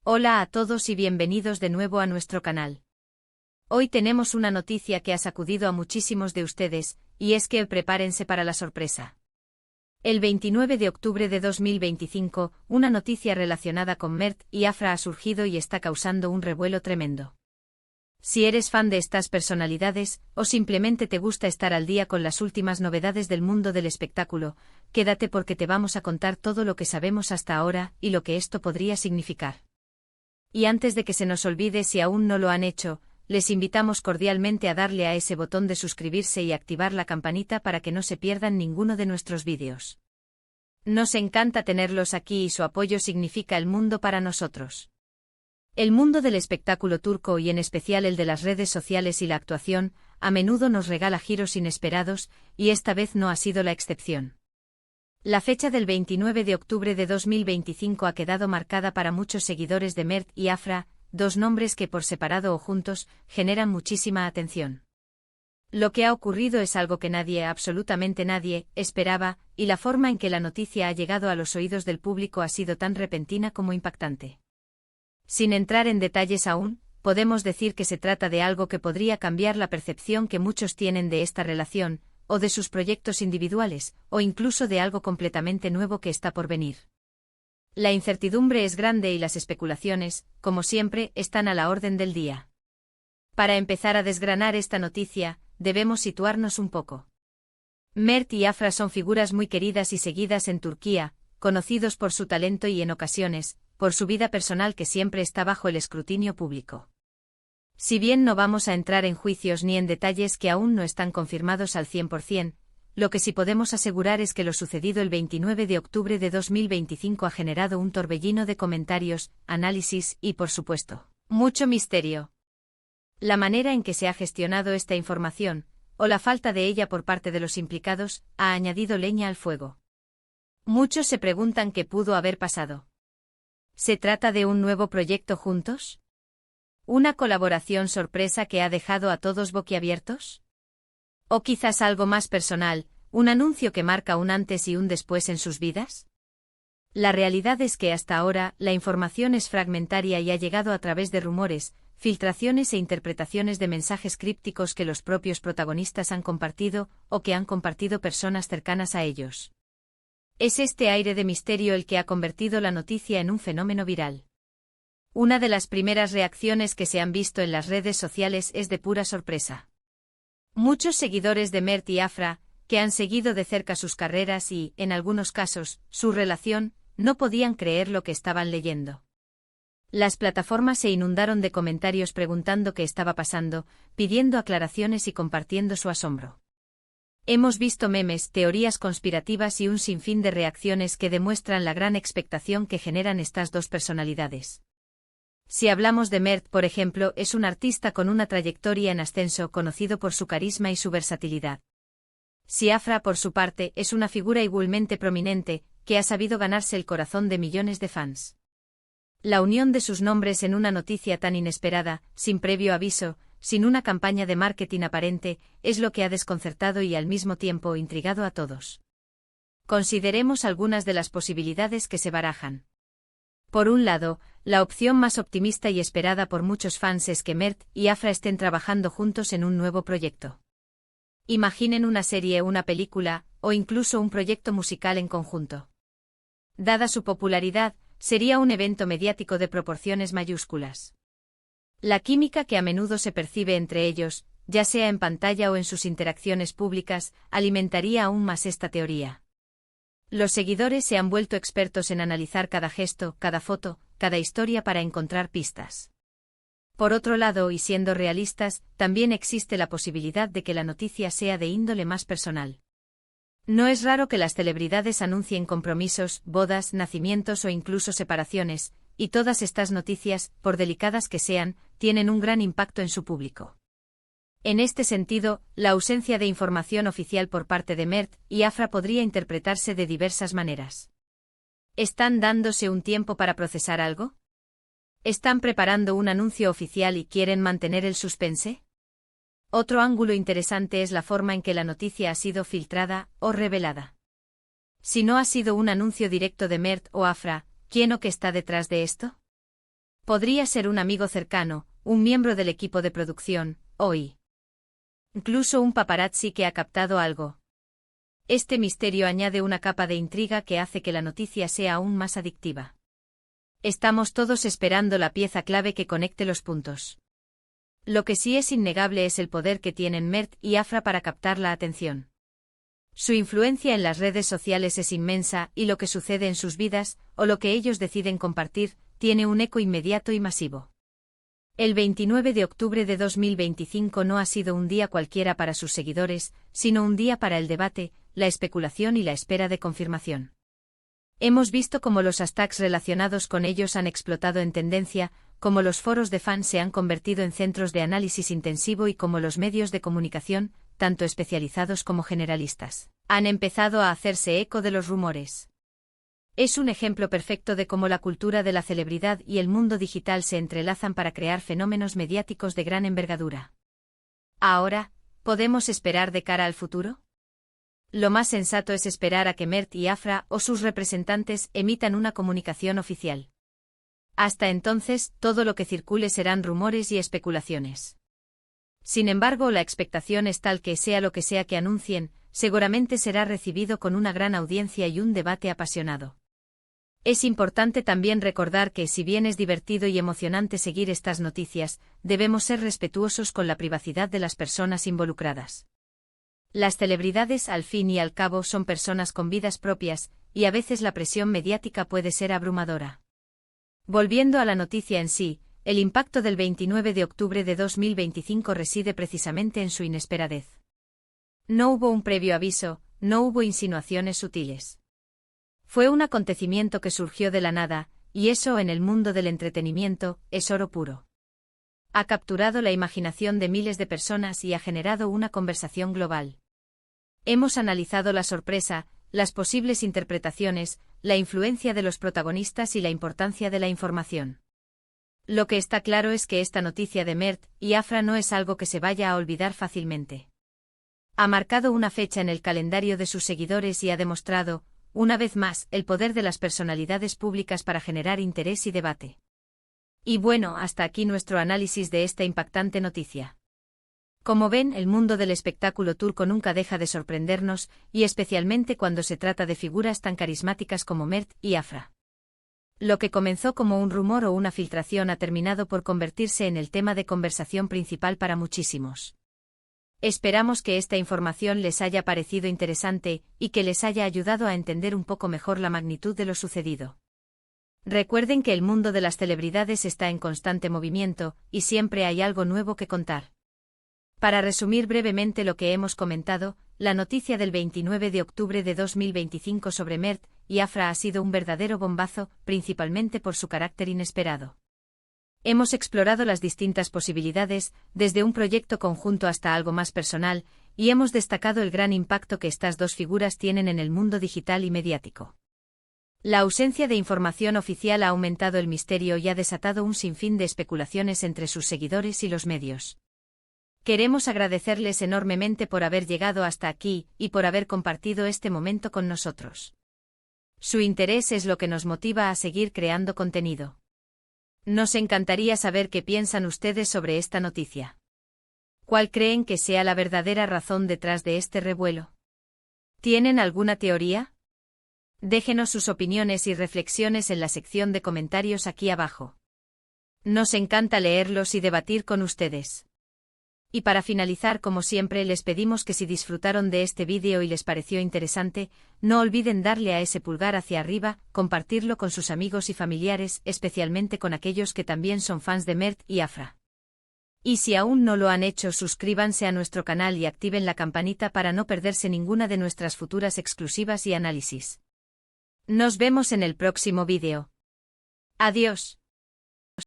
Hola a todos y bienvenidos de nuevo a nuestro canal. Hoy tenemos una noticia que ha sacudido a muchísimos de ustedes, y es que prepárense para la sorpresa. El 29 de octubre de 2025, una noticia relacionada con Mert y Afra ha surgido y está causando un revuelo tremendo. Si eres fan de estas personalidades, o simplemente te gusta estar al día con las últimas novedades del mundo del espectáculo, quédate porque te vamos a contar todo lo que sabemos hasta ahora y lo que esto podría significar. Y antes de que se nos olvide, si aún no lo han hecho, les invitamos cordialmente a darle a ese botón de suscribirse y activar la campanita para que no se pierdan ninguno de nuestros vídeos. Nos encanta tenerlos aquí y su apoyo significa el mundo para nosotros. El mundo del espectáculo turco y en especial el de las redes sociales y la actuación, a menudo nos regala giros inesperados, y esta vez no ha sido la excepción. La fecha del 29 de octubre de 2025 ha quedado marcada para muchos seguidores de Mert y Afra, dos nombres que por separado o juntos, generan muchísima atención. Lo que ha ocurrido es algo que nadie, absolutamente nadie, esperaba, y la forma en que la noticia ha llegado a los oídos del público ha sido tan repentina como impactante. Sin entrar en detalles aún, podemos decir que se trata de algo que podría cambiar la percepción que muchos tienen de esta relación, o de sus proyectos individuales, o incluso de algo completamente nuevo que está por venir. La incertidumbre es grande y las especulaciones, como siempre, están a la orden del día. Para empezar a desgranar esta noticia, debemos situarnos un poco. Mert y Afra son figuras muy queridas y seguidas en Turquía, conocidos por su talento y en ocasiones, por su vida personal que siempre está bajo el escrutinio público. Si bien no vamos a entrar en juicios ni en detalles que aún no están confirmados al 100%, lo que sí podemos asegurar es que lo sucedido el 29 de octubre de 2025 ha generado un torbellino de comentarios, análisis y, por supuesto, mucho misterio. La manera en que se ha gestionado esta información, o la falta de ella por parte de los implicados, ha añadido leña al fuego. Muchos se preguntan qué pudo haber pasado. ¿Se trata de un nuevo proyecto juntos? ¿Una colaboración sorpresa que ha dejado a todos boquiabiertos? ¿O quizás algo más personal, un anuncio que marca un antes y un después en sus vidas? La realidad es que hasta ahora la información es fragmentaria y ha llegado a través de rumores, filtraciones e interpretaciones de mensajes crípticos que los propios protagonistas han compartido o que han compartido personas cercanas a ellos. Es este aire de misterio el que ha convertido la noticia en un fenómeno viral. Una de las primeras reacciones que se han visto en las redes sociales es de pura sorpresa. Muchos seguidores de Mert y Afra, que han seguido de cerca sus carreras y, en algunos casos, su relación, no podían creer lo que estaban leyendo. Las plataformas se inundaron de comentarios preguntando qué estaba pasando, pidiendo aclaraciones y compartiendo su asombro. Hemos visto memes, teorías conspirativas y un sinfín de reacciones que demuestran la gran expectación que generan estas dos personalidades. Si hablamos de Mert, por ejemplo, es un artista con una trayectoria en ascenso conocido por su carisma y su versatilidad. Si Afra, por su parte, es una figura igualmente prominente, que ha sabido ganarse el corazón de millones de fans. La unión de sus nombres en una noticia tan inesperada, sin previo aviso, sin una campaña de marketing aparente, es lo que ha desconcertado y al mismo tiempo intrigado a todos. Consideremos algunas de las posibilidades que se barajan. Por un lado, la opción más optimista y esperada por muchos fans es que Mert y Afra estén trabajando juntos en un nuevo proyecto. Imaginen una serie, una película, o incluso un proyecto musical en conjunto. Dada su popularidad, sería un evento mediático de proporciones mayúsculas. La química que a menudo se percibe entre ellos, ya sea en pantalla o en sus interacciones públicas, alimentaría aún más esta teoría. Los seguidores se han vuelto expertos en analizar cada gesto, cada foto, cada historia para encontrar pistas. Por otro lado, y siendo realistas, también existe la posibilidad de que la noticia sea de índole más personal. No es raro que las celebridades anuncien compromisos, bodas, nacimientos o incluso separaciones, y todas estas noticias, por delicadas que sean, tienen un gran impacto en su público. En este sentido, la ausencia de información oficial por parte de Mert y Afra podría interpretarse de diversas maneras. ¿Están dándose un tiempo para procesar algo? ¿Están preparando un anuncio oficial y quieren mantener el suspense? Otro ángulo interesante es la forma en que la noticia ha sido filtrada o revelada. Si no ha sido un anuncio directo de Mert o Afra, ¿quién o qué está detrás de esto? Podría ser un amigo cercano, un miembro del equipo de producción, o incluso un paparazzi que ha captado algo. Este misterio añade una capa de intriga que hace que la noticia sea aún más adictiva. Estamos todos esperando la pieza clave que conecte los puntos. Lo que sí es innegable es el poder que tienen Mert y Afra para captar la atención. Su influencia en las redes sociales es inmensa y lo que sucede en sus vidas, o lo que ellos deciden compartir, tiene un eco inmediato y masivo. El 29 de octubre de 2025 no ha sido un día cualquiera para sus seguidores, sino un día para el debate, la especulación y la espera de confirmación. Hemos visto cómo los hashtags relacionados con ellos han explotado en tendencia, cómo los foros de fans se han convertido en centros de análisis intensivo y cómo los medios de comunicación, tanto especializados como generalistas, han empezado a hacerse eco de los rumores. Es un ejemplo perfecto de cómo la cultura de la celebridad y el mundo digital se entrelazan para crear fenómenos mediáticos de gran envergadura. Ahora, ¿podemos esperar de cara al futuro? Lo más sensato es esperar a que Mert y Afra o sus representantes emitan una comunicación oficial. Hasta entonces, todo lo que circule serán rumores y especulaciones. Sin embargo, la expectación es tal que sea lo que sea que anuncien, seguramente será recibido con una gran audiencia y un debate apasionado. Es importante también recordar que, si bien es divertido y emocionante seguir estas noticias, debemos ser respetuosos con la privacidad de las personas involucradas. Las celebridades, al fin y al cabo, son personas con vidas propias, y a veces la presión mediática puede ser abrumadora. Volviendo a la noticia en sí, el impacto del 29 de octubre de 2025 reside precisamente en su inesperadez. No hubo un previo aviso, no hubo insinuaciones sutiles. Fue un acontecimiento que surgió de la nada, y eso en el mundo del entretenimiento es oro puro. Ha capturado la imaginación de miles de personas y ha generado una conversación global. Hemos analizado la sorpresa, las posibles interpretaciones, la influencia de los protagonistas y la importancia de la información. Lo que está claro es que esta noticia de Mert y Afra no es algo que se vaya a olvidar fácilmente. Ha marcado una fecha en el calendario de sus seguidores y ha demostrado, una vez más, el poder de las personalidades públicas para generar interés y debate. Y bueno, hasta aquí nuestro análisis de esta impactante noticia. Como ven, el mundo del espectáculo turco nunca deja de sorprendernos, y especialmente cuando se trata de figuras tan carismáticas como Mert y Afra. Lo que comenzó como un rumor o una filtración ha terminado por convertirse en el tema de conversación principal para muchísimos. Esperamos que esta información les haya parecido interesante y que les haya ayudado a entender un poco mejor la magnitud de lo sucedido. Recuerden que el mundo de las celebridades está en constante movimiento y siempre hay algo nuevo que contar. Para resumir brevemente lo que hemos comentado, la noticia del 29 de octubre de 2025 sobre Mert y Afra ha sido un verdadero bombazo, principalmente por su carácter inesperado. Hemos explorado las distintas posibilidades, desde un proyecto conjunto hasta algo más personal, y hemos destacado el gran impacto que estas dos figuras tienen en el mundo digital y mediático. La ausencia de información oficial ha aumentado el misterio y ha desatado un sinfín de especulaciones entre sus seguidores y los medios. Queremos agradecerles enormemente por haber llegado hasta aquí y por haber compartido este momento con nosotros. Su interés es lo que nos motiva a seguir creando contenido. Nos encantaría saber qué piensan ustedes sobre esta noticia. ¿Cuál creen que sea la verdadera razón detrás de este revuelo? ¿Tienen alguna teoría? Déjenos sus opiniones y reflexiones en la sección de comentarios aquí abajo. Nos encanta leerlos y debatir con ustedes. Y para finalizar, como siempre, les pedimos que si disfrutaron de este vídeo y les pareció interesante, no olviden darle a ese pulgar hacia arriba, compartirlo con sus amigos y familiares, especialmente con aquellos que también son fans de Mert y Afra. Y si aún no lo han hecho, suscríbanse a nuestro canal y activen la campanita para no perderse ninguna de nuestras futuras exclusivas y análisis. Nos vemos en el próximo vídeo. Adiós.